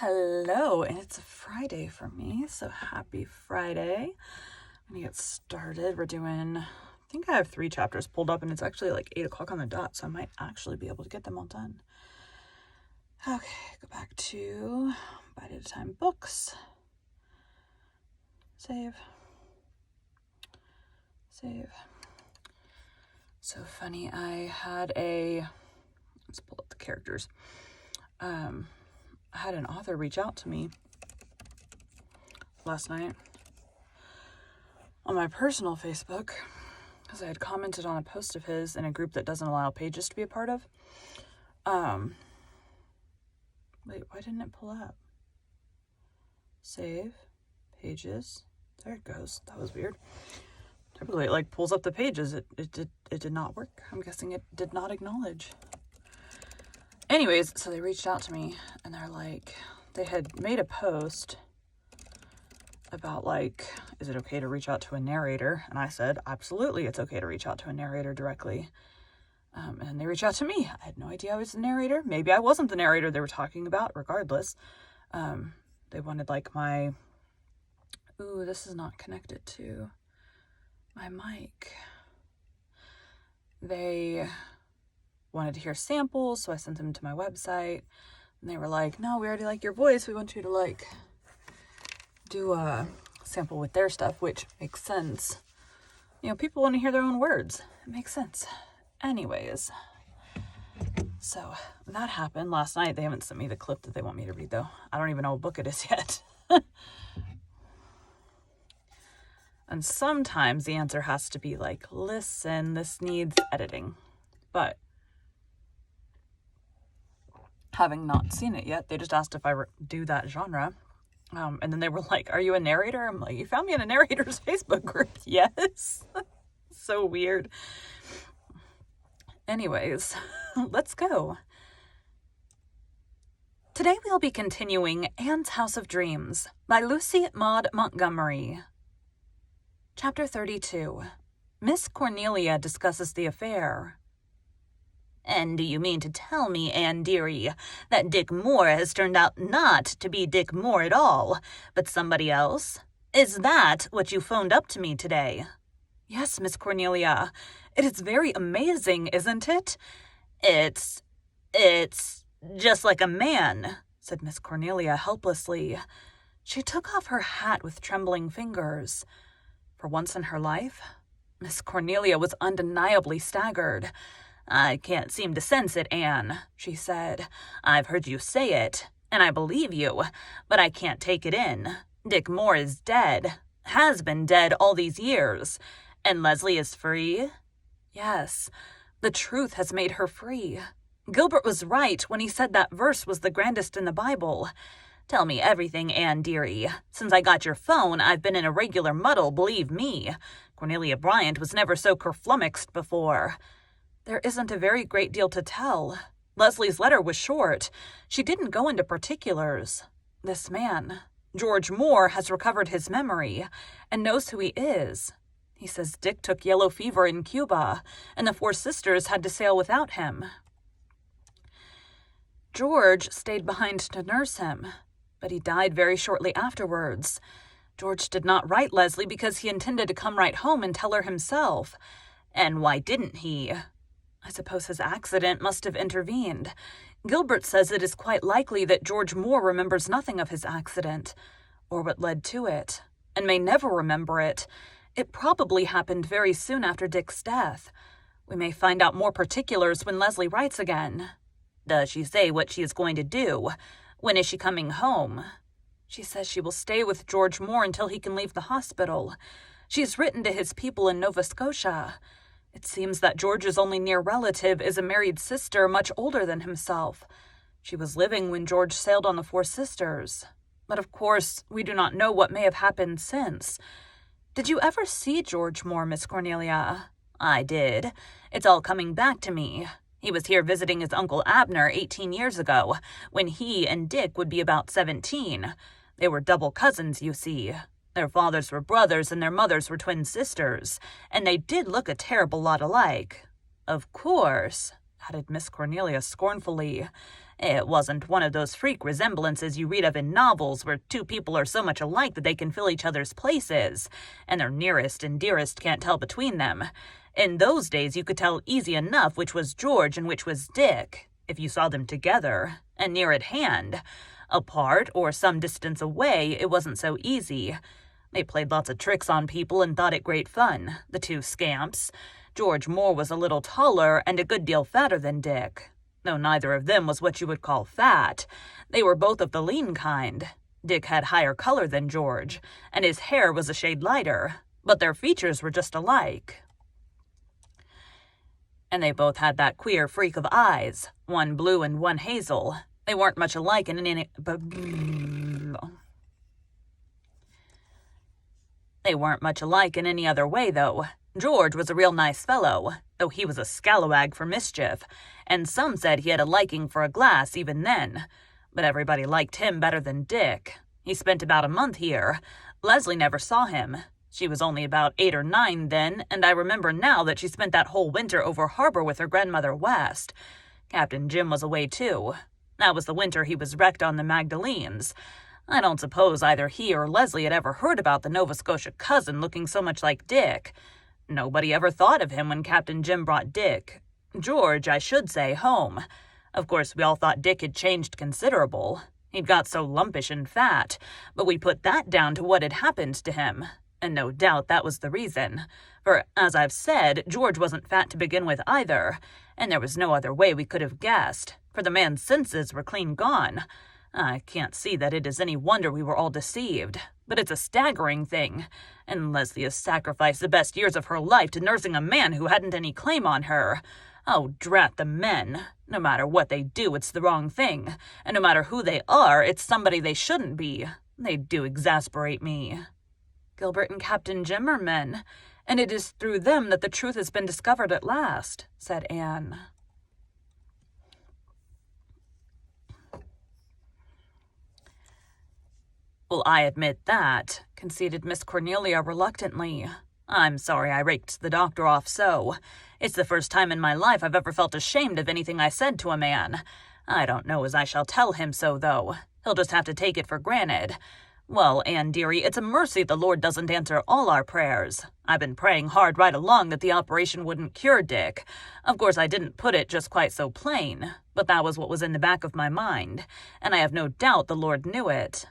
Hello, and it's a Friday for me, so happy Friday. I'm gonna get started. I think I have 3 chapters pulled up, and it's actually like 8 o'clock on the dot, so I might actually be able to get them all done. Okay, go back to Bite at a Time Books. Save. So funny, let's pull up the characters. I had an author reach out to me last night on my personal Facebook because I had commented on a post of his in a group that doesn't allow pages to be a part of. Wait, why didn't it pull up? Save, pages, there it goes. That was weird. Typically it pulls up the pages. It did not work. I'm guessing it did not acknowledge. Anyways, so they reached out to me and they had made a post about is it okay to reach out to a narrator? And I said, absolutely, it's okay to reach out to a narrator directly. And they reached out to me. I had no idea I was the narrator. Maybe I wasn't the narrator they were talking about, regardless. They wanted this is not connected to my mic. They wanted to hear samples, so I sent them to my website, and they were like, no, we already like your voice, we want you to do a sample with their stuff, which makes sense. People want to hear their own words. It makes sense. Anyways, so that happened last night. They haven't sent me the clip that they want me to read, though. I don't even know what book it is yet. And sometimes the answer has to be listen, this needs editing. But having not seen it yet, they just asked if I do that genre. And then they were like, are you a narrator? I'm like, you found me in a narrator's Facebook group. Yes. So weird. Anyways, let's go. Today we'll be continuing Anne's House of Dreams by Lucy Maud Montgomery. Chapter 32. Miss Cornelia discusses the affair. And do you mean to tell me, Anne dearie, that Dick Moore has turned out not to be Dick Moore at all, but somebody else? Is that what you phoned up to me today? Yes, Miss Cornelia. It is very amazing, isn't it? It's just like a man, said Miss Cornelia helplessly. She took off her hat with trembling fingers. For once in her life, Miss Cornelia was undeniably staggered. I can't seem to sense it, Anne, she said. I've heard you say it, and I believe you, but I can't take it in. Dick Moore is dead, has been dead all these years, and Leslie is free? Yes, the truth has made her free. Gilbert was right when he said that verse was the grandest in the Bible. Tell me everything, Anne dearie. Since I got your phone, I've been in a regular muddle, believe me. Cornelia Bryant was never so kerflummoxed before. There isn't a very great deal to tell. Leslie's letter was short. She didn't go into particulars. This man, George Moore, has recovered his memory and knows who he is. He says Dick took yellow fever in Cuba, and the 4 sisters had to sail without him. George stayed behind to nurse him, but he died very shortly afterwards. George did not write Leslie because he intended to come right home and tell her himself. And why didn't he? I suppose his accident must have intervened. Gilbert says it is quite likely that George Moore remembers nothing of his accident, or what led to it, and may never remember it. It probably happened very soon after Dick's death. We may find out more particulars when Leslie writes again. Does she say what she is going to do? When is she coming home? She says she will stay with George Moore until he can leave the hospital. She has written to his people in Nova Scotia. It seems that George's only near relative is a married sister much older than himself. She was living when George sailed on the 4 sisters. But of course, we do not know what may have happened since. Did you ever see George Moore, Miss Cornelia? I did. It's all coming back to me. He was here visiting his Uncle Abner 18 years ago, when he and Dick would be about 17. They were double cousins, you see. Their fathers were brothers and their mothers were twin sisters, and they did look a terrible lot alike. Of course, added Miss Cornelia scornfully. It wasn't one of those freak resemblances you read of in novels where two people are so much alike that they can fill each other's places, and their nearest and dearest can't tell between them. In those days, you could tell easy enough which was George and which was Dick, if you saw them together, and near at hand. Apart, or some distance away, it wasn't so easy. They played lots of tricks on people and thought it great fun, the two scamps. George Moore was a little taller and a good deal fatter than Dick, though neither of them was what you would call fat. They were both of the lean kind. Dick had higher color than George, and his hair was a shade lighter, but their features were just alike. And they both had that queer freak of eyes, one blue and one hazel. They weren't much alike in any... They weren't much alike in any other way, though. George was a real nice fellow, though he was a scalawag for mischief, and some said he had a liking for a glass even then. But everybody liked him better than Dick. He spent about a month here. Leslie never saw him. She was only about 8 or 9 then, and I remember now that she spent that whole winter over harbor with her grandmother West. Captain Jim was away, too. That was the winter he was wrecked on the Magdalenes. I don't suppose either he or Leslie had ever heard about the Nova Scotia cousin looking so much like Dick. Nobody ever thought of him when Captain Jim brought George, I should say, home. Of course, we all thought Dick had changed considerable. He'd got so lumpish and fat, but we put that down to what had happened to him. And no doubt that was the reason. For, as I've said, George wasn't fat to begin with either, and there was no other way we could have guessed, for the man's senses were clean gone. I can't see that it is any wonder we were all deceived, but it's a staggering thing, and Leslie has sacrificed the best years of her life to nursing a man who hadn't any claim on her. Oh, drat the men. No matter what they do, it's the wrong thing, and no matter who they are, it's somebody they shouldn't be. They do exasperate me. Gilbert and Captain Jim are men, and it is through them that the truth has been discovered at last, said Anne. Well, I admit that, conceded Miss Cornelia reluctantly. I'm sorry I raked the doctor off so. It's the first time in my life I've ever felt ashamed of anything I said to a man. I don't know as I shall tell him so, though. He'll just have to take it for granted. Well, Anne dearie, it's a mercy the Lord doesn't answer all our prayers. I've been praying hard right along that the operation wouldn't cure Dick. Of course, I didn't put it just quite so plain, but that was what was in the back of my mind, and I have no doubt the Lord knew it.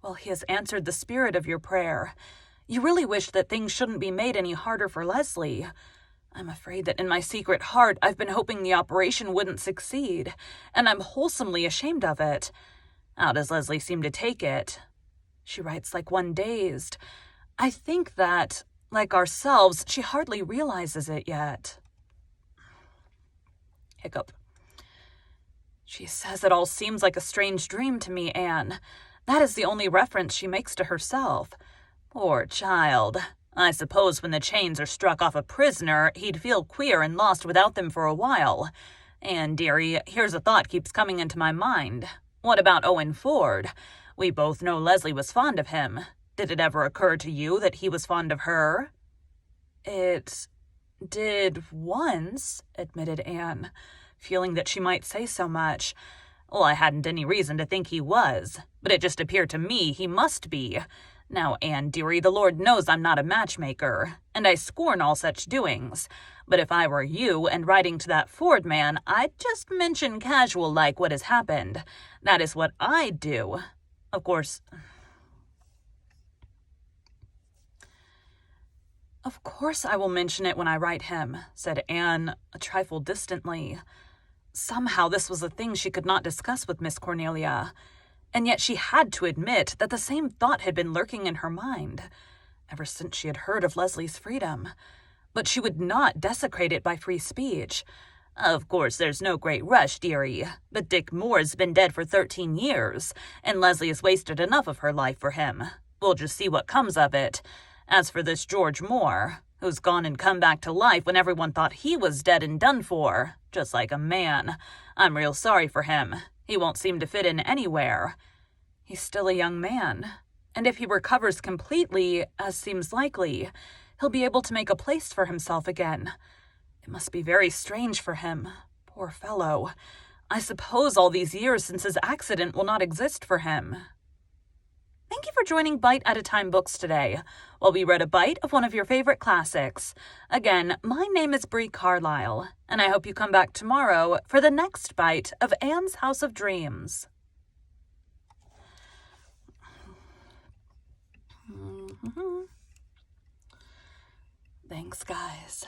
Well, he has answered the spirit of your prayer. You really wish that things shouldn't be made any harder for Leslie. I'm afraid that in my secret heart I've been hoping the operation wouldn't succeed, and I'm wholesomely ashamed of it. How does Leslie seem to take it? She writes like one dazed. I think that, like ourselves, she hardly realizes it yet. Hiccup. She says it all seems like a strange dream to me, Anne. That is the only reference she makes to herself. Poor child. I suppose when the chains are struck off a prisoner, he'd feel queer and lost without them for a while. And, dearie, here's a thought keeps coming into my mind. What about Owen Ford? We both know Leslie was fond of him. Did it ever occur to you that he was fond of her? It did once, admitted Anne, feeling that she might say so much. Well, I hadn't any reason to think he was, but it just appeared to me he must be. Now, Anne, dearie, the Lord knows I'm not a matchmaker, and I scorn all such doings. But if I were you and writing to that Ford man, I'd just mention casual-like what has happened. That is what I'd do. Of course I will mention it when I write him, said Anne, a trifle distantly. Somehow this was a thing she could not discuss with Miss Cornelia, and yet she had to admit that the same thought had been lurking in her mind, ever since she had heard of Leslie's freedom. But she would not desecrate it by free speech. Of course, there's no great rush, dearie, but Dick Moore's been dead for 13 years, and Leslie has wasted enough of her life for him. We'll just see what comes of it. As for this George Moore, who's gone and come back to life when everyone thought he was dead and done for, just like a man, I'm real sorry for him. He won't seem to fit in anywhere. He's still a young man, and if he recovers completely, as seems likely, he'll be able to make a place for himself again. It must be very strange for him, poor fellow. I suppose all these years since his accident will not exist for him. Thank you for joining Bite at a Time Books today, while we read a bite of one of your favorite classics. Again, my name is Bree Carlisle, and I hope you come back tomorrow for the next bite of Anne's House of Dreams. Thanks, guys.